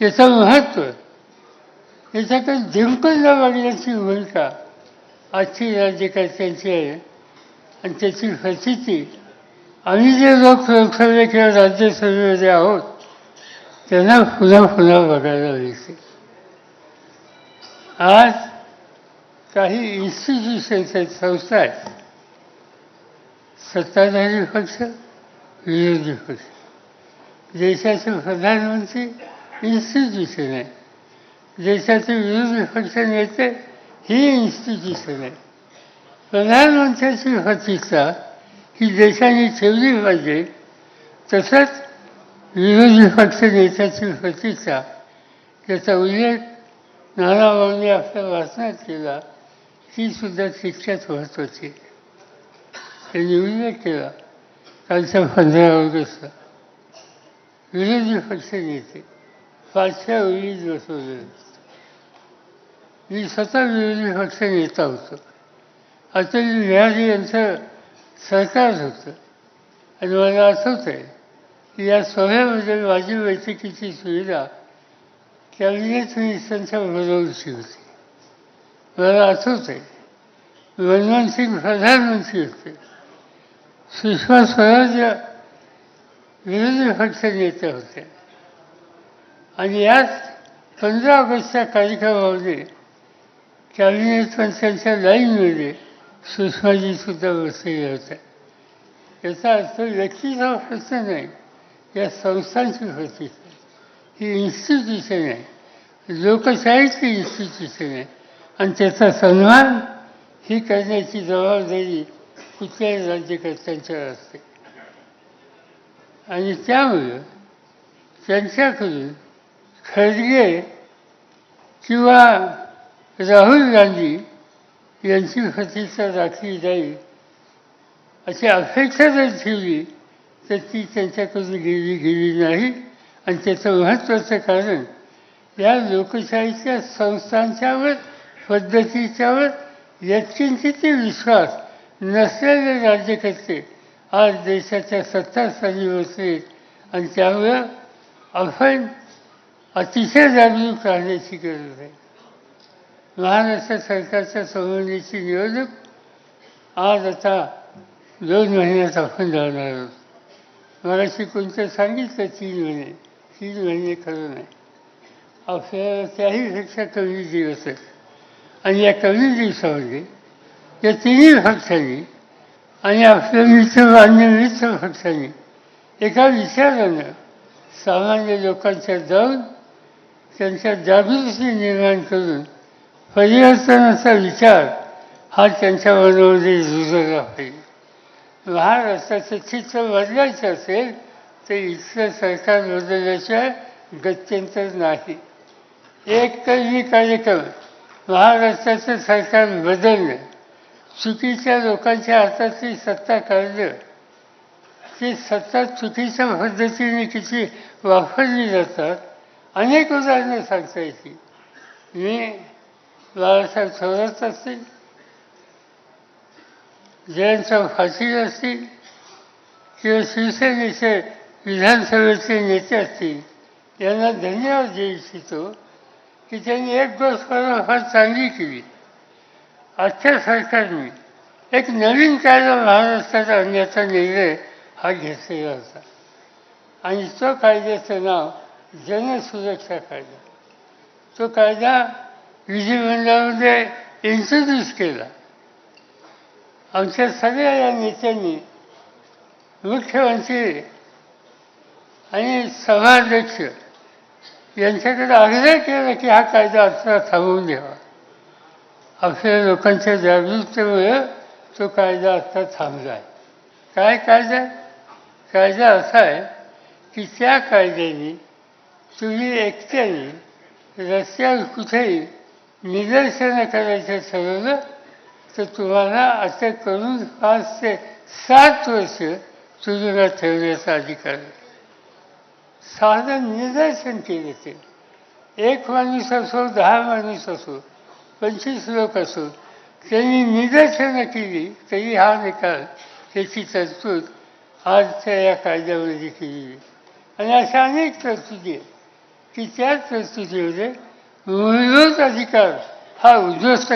याचं महत्त्व, याच्याकडे जिंकून न बघण्याची भूमिका आजची राज्यकर्त्यांची आहे. आणि त्याची प्रचिती आम्ही जे लोक लोकसभे किंवा राज्यसभेमध्ये आहोत त्यांना पुन्हा पुन्हा बघायला मिळते. आज काही इन्स्टिट्यूशन्स आहेत, संस्था आहेत, सत्ताधारी पक्ष, विरोधी पक्ष. देशाचे प्रधानमंत्री इन्स्टिट्यूशन आहे, देशाचे विरोधी पक्ष नेते ही इन्स्टिट्यूशन आहे. प्रधानमंत्र्याची प्रतिष्ठा ही देशाने ठेवली पाहिजे, तसंच विरोधी पक्ष नेत्याची प्रतिष्ठा, त्याचा उल्लेख नानाभाऊंनी आपल्या भाषणात केला, ती सुद्धा तितक्याच महत्त्वाची आहे. त्यांनी उल्लेख केला कालच्या 15 ऑगस्टला. विरोधी पक्ष नेते पाचव्या ओळीत बसवले. मी स्वतः विरोधी पक्ष नेता होतो. अटल बिहारी यांचं सरकार होतं आणि मला आठवत आहे की या सोहळ्यामध्ये माझी बैठकीची सुविधा कॅबिनेट मिनिस्टरांच्या बरोबरची होती. मला आठवत आहे मनमोहन सिंग प्रधानमंत्री होते, सुषमा स्वराज विरोधी पक्ष नेत्या होत्या. आणि याच 15 ऑगस्टच्या कार्यक्रमामध्ये कॅबिनेट मंत्र्यांच्या लाईनमध्ये सुषमाजीसुद्धा बसलेल्या होत्या. याचा अर्थ व्यक्तीचा प्रश्न नाही, या संस्थांची प्रतिष्ठा. ही इन्स्टिट्यूशन आहे, लोकशाहीची इन्स्टिट्यूशन आहे आणि त्याचा सन्मान ही करण्याची जबाबदारी कुठल्याही राज्यकर्त्यांच्यावर असते. आणि त्यामुळं त्यांच्याकडून खरगे किंवा राहुल गांधी यांची प्रतिष्ठा राखली जाईल अशी अपेक्षा जर ठेवली तर ती त्यांच्याकडून गेली नाही. आणि त्याचं महत्त्वाचं कारण या लोकशाहीच्या संस्थांच्यावर, पद्धतीच्यावर यत्किंचितही विश्वास नसलेले राज्यकर्ते आज देशाच्या सत्तास्थानी बसले. आणि त्यामुळं आपण अतिशय जागरूक राहण्याची गरज आहे. महाराष्ट्र सरकारच्या संबंधीची निवडणूक आज आता 2 महिन्यात आपण जाणार आहोत. मगाशी कोणतं सांगितलं 3 महिने. 3 महिने खरं नाही, आपल्याला त्याहीपेक्षा कमी दिवस आहेत. आणि या कमी दिवसामध्ये या तिन्ही पक्षांनी आणि आपल्या मित्र पक्षांनी एका विचारानं सामान्य लोकांच्यात जाऊन त्यांच्या जागृती निर्माण करून परिवर्तनाचा विचार हा त्यांच्या मनामध्ये रुजवला पाहिजे. महाराष्ट्राचं चित्र बदलायचं असेल तर इथलं सरकार बदलल्याशिवाय गत्यंतर नाही. एक तरी कार्यक्रम महाराष्ट्राचं सरकार बदलणं, चुकीच्या लोकांच्या हातातली सत्ता काढणं, ती सत्ता चुकीच्या पद्धतीने किती वापरली जातात अनेक उदाहरणं सांगता येतील. मी बाळासाहेब थोरात असतील, जयंतराव पाटील असतील किंवा शिवसेनेचे विधानसभेचे नेते असतील, यांना धन्यवाद देऊ इच्छितो की त्यांनी एक गोष्ट फार चांगली केली. आजच्या सरकारने एक नवीन कायदा महाराष्ट्रात आणण्याचा निर्णय हा घेतलेला होता आणि तो कायद्याचं नाव जनसुरक्षा कायदा. तो कायदा विधिमंडळामध्ये इंट्रोड्यूस केला. आमच्या सगळ्या या नेत्यांनी मुख्यमंत्री आणि सभाध्यक्ष यांच्याकडे आग्रह केला की हा कायदा आता थांबवून द्यावा. आपल्या लोकांच्या जागरूकतेमुळे तो कायदा आता थांबला आहे. काय कायदा? कायदा असा आहे की त्या कायद्याने तुम्ही एकट्याने रस्त्यावर कुठेही निदर्शनं करायचं ठरवलं तर तुम्हाला अटक करून 5 ते 7 वर्ष तुरुंगात ठेवण्याचा अधिकार आहे. साधं निदर्शन केलं ते, 1 माणूस असो, 10 माणूस असो, 25 लोक असो, त्यांनी निदर्शनं केली तरी हा निकाल, त्याची तरतूद आजच्या या कायद्यामध्ये केली. आणि अशा अनेक तरतुदी आहेत की त्याच परिस्थितीमध्ये मूलभूत अधिकार हा उद्ध्वस्त